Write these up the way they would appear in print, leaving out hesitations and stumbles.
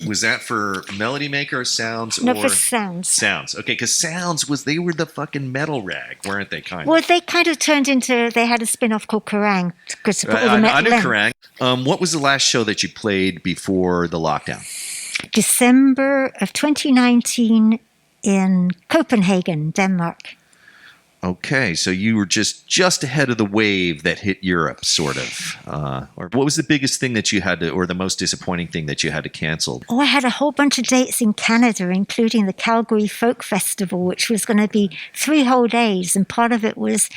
Was that for Melody Maker or Sounds? No, or for Sounds. Sounds. Okay, because Sounds they were the fucking metal rag, weren't they? Well, they kind of turned into. They had a spin-off called Kerrang because to put all the metal I knew in. Kerrang. What was the last show that you played before the lockdown? December of 2019 in Copenhagen, Denmark. Okay, so you were just ahead of the wave that hit Europe, sort of. Or what was the biggest thing that you had to, or the most disappointing thing that you had to cancel? Oh, I had a whole bunch of dates in Canada, including the Calgary Folk Festival, which was going to be 3 whole days, and part of it was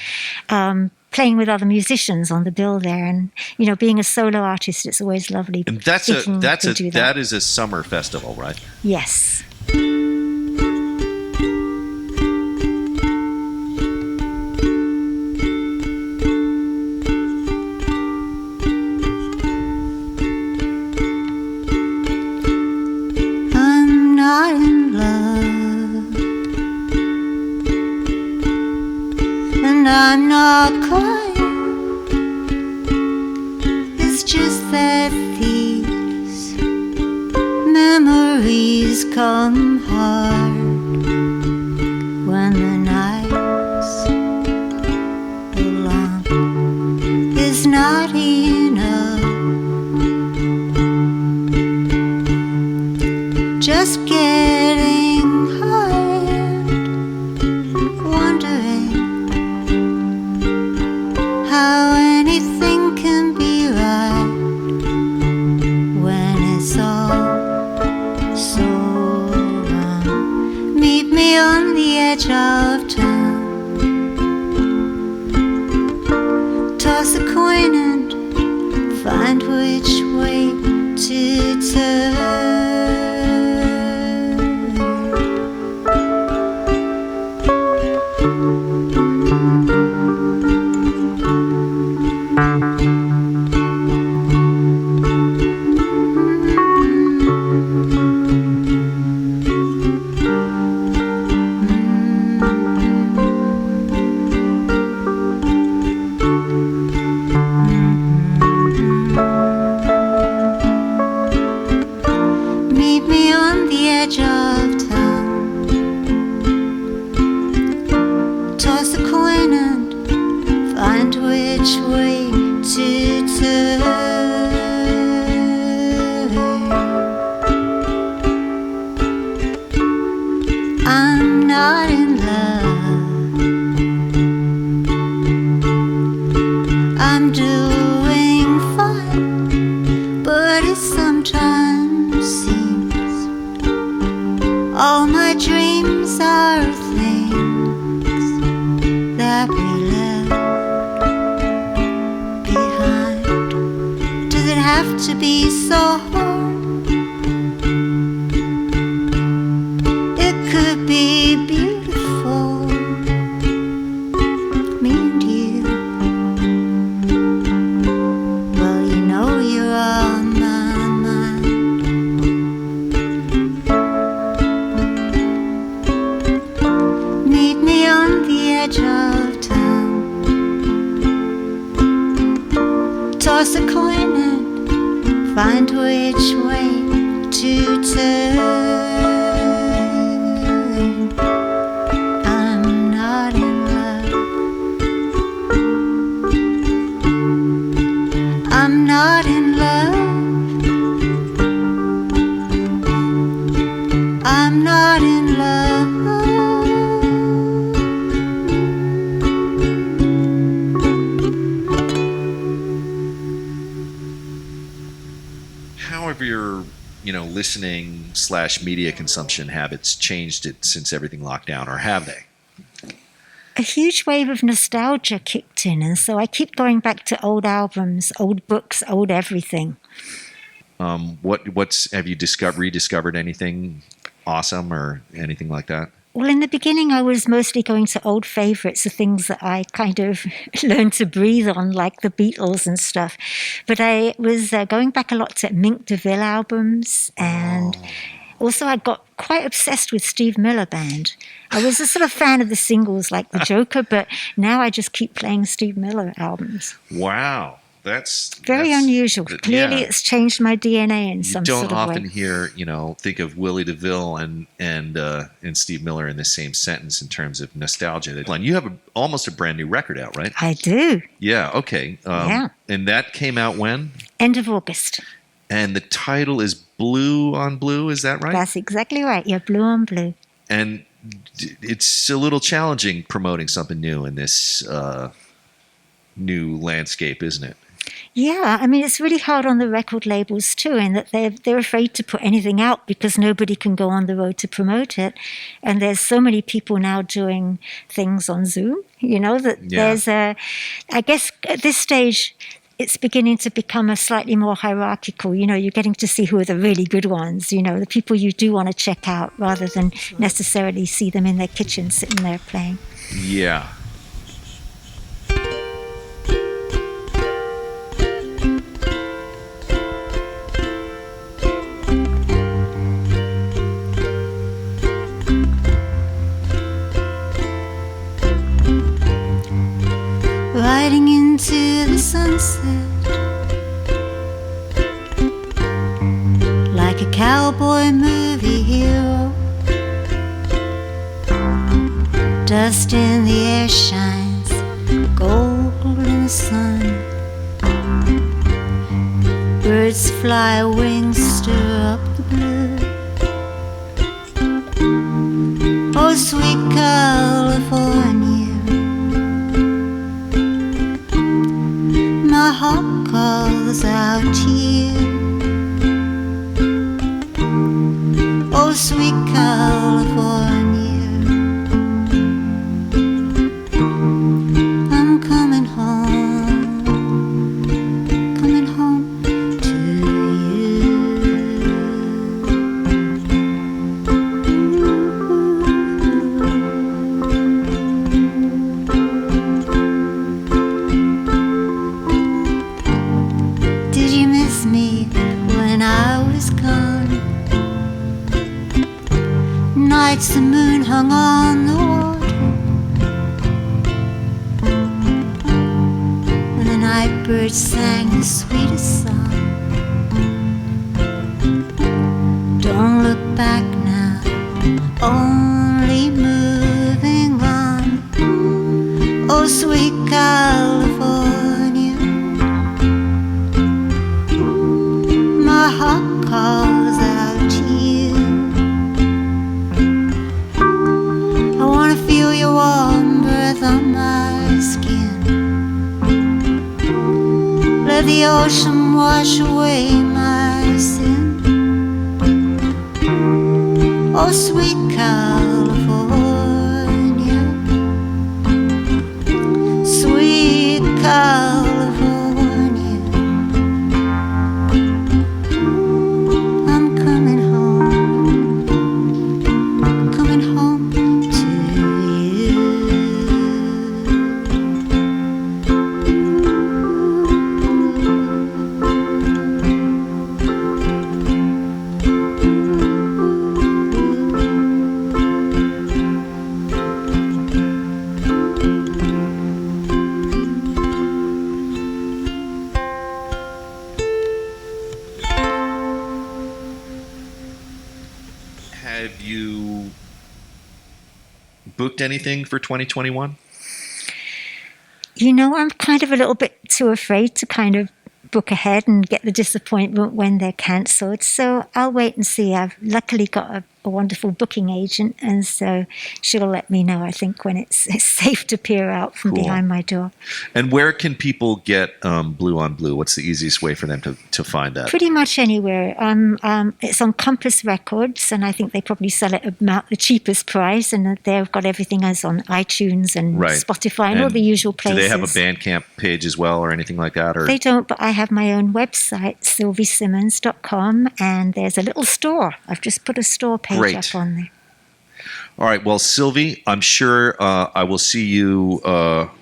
playing with other musicians on the bill there. And being a solo artist, it's always lovely. And that is a summer festival, right? Yes. I'm not crying, it's just that these memories come hard when the nights are long. It's not enough just getting hard, wondering how anything can be right when it's all so wrong. Meet me on the edge of town, toss a coin and find which way to turn. I'm not in love, I'm doing fine, but it sometimes seems all my dreams are things that we left behind. Does it have to be so hard? Be beautiful, me and you. Well, you're on my mind. Meet me on the edge of town, toss a coin and find which way to turn. I'm not in love, I'm not in love. How have your, listening / media consumption habits changed it since everything locked down, or have they? A huge wave of nostalgia kicked in, and so I keep going back to old albums, old books, old everything. Have you rediscovered anything awesome or anything like that? Well, in the beginning, I was mostly going to old favorites, the things that I kind of learned to breathe on, like the Beatles and stuff. But I was going back a lot to Mink DeVille albums and Also, I got quite obsessed with Steve Miller Band. I was a sort of fan of the singles like The Joker, but now I just keep playing Steve Miller albums. Wow. That's Very unusual. Clearly, yeah. it's changed my DNA in some Don't sort of often way. hear, think of Willie DeVille and Steve Miller in the same sentence in terms of nostalgia. You have almost a brand new record out, right? I do. Yeah. Okay. Yeah. And that came out when? End of August. And the title is Blue on Blue. Is that right? That's exactly right. You're blue on blue. And it's a little challenging promoting something new in this new landscape, isn't it? Yeah, I mean, it's really hard on the record labels too, in that they're afraid to put anything out because nobody can go on the road to promote it. And there's so many people now doing things on Zoom, that there's I guess at this stage, it's beginning to become a slightly more hierarchical. You're getting to see who are the really good ones, the people you do want to check out rather than necessarily see them in their kitchen sitting there playing. Yeah. Riding into the sunset like a cowboy movie hero. Dust in the air shines gold in the sun. Birds fly, wings stir up the blue. Oh, sweet California, my heart calls out to you. Oh, sweet California, I'm coming home to you. Did you miss me when I was gone? Nights the moon hung on the water, when the night birds sang the sweetest song. Don't look back now, only moving on. Oh, sweet California, my heart calls out to you. I wanna feel your warm breath on my skin. Let the ocean wash away my sin. Oh, sweet California, sweet California, I'm coming home to you. Have you booked anything for 2021? I'm kind of a little bit too afraid to kind of book ahead and get the disappointment when they're cancelled. So I'll wait and see. I've luckily got a wonderful booking agent, and so she'll let me know, I think, when it's safe to peer out from Cool. behind my door. And where can people get Blue on Blue? What's the easiest way for them to find that? Pretty much anywhere. It's on Compass Records, and I think they probably sell it about the cheapest price, and they've got everything else on iTunes and Right. Spotify and all the usual places. Do they have a Bandcamp page as well or anything like that? Or They don't, but I have my own website, sylviesimmons.com, and there's a little store. I've just put a store page Great. up on there. All right. Well, Sylvie, I'm sure I will see you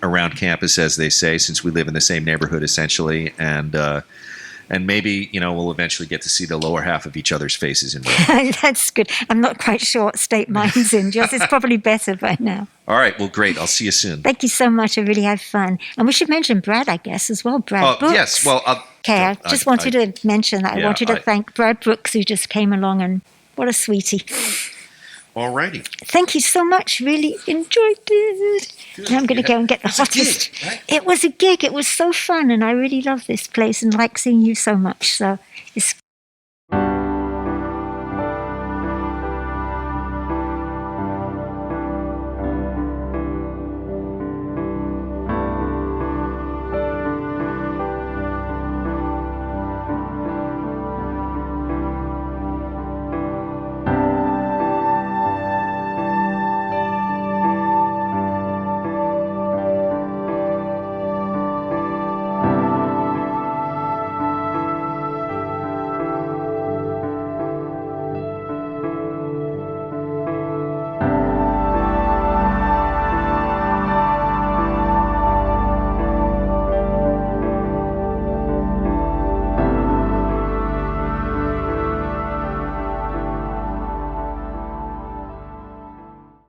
around campus, as they say, since we live in the same neighborhood, essentially. And And maybe, we'll eventually get to see the lower half of each other's faces in real. That's good. I'm not quite sure what state mine's in. Yours is probably better by now. All right. Well, great. I'll see you soon. Thank you so much. I really had fun. And we should mention Brad, I guess, as well. Brad Brooks. Yes. Well, okay, I just wanted to mention that. I wanted to thank Brad Brooks, who just came along, and what a sweetie. All righty. Thank you so much. Really enjoyed it. Now I'm going to go and get the hottest. Gig, right? It was a gig. It was so fun, and I really love this place and like seeing you so much. So it's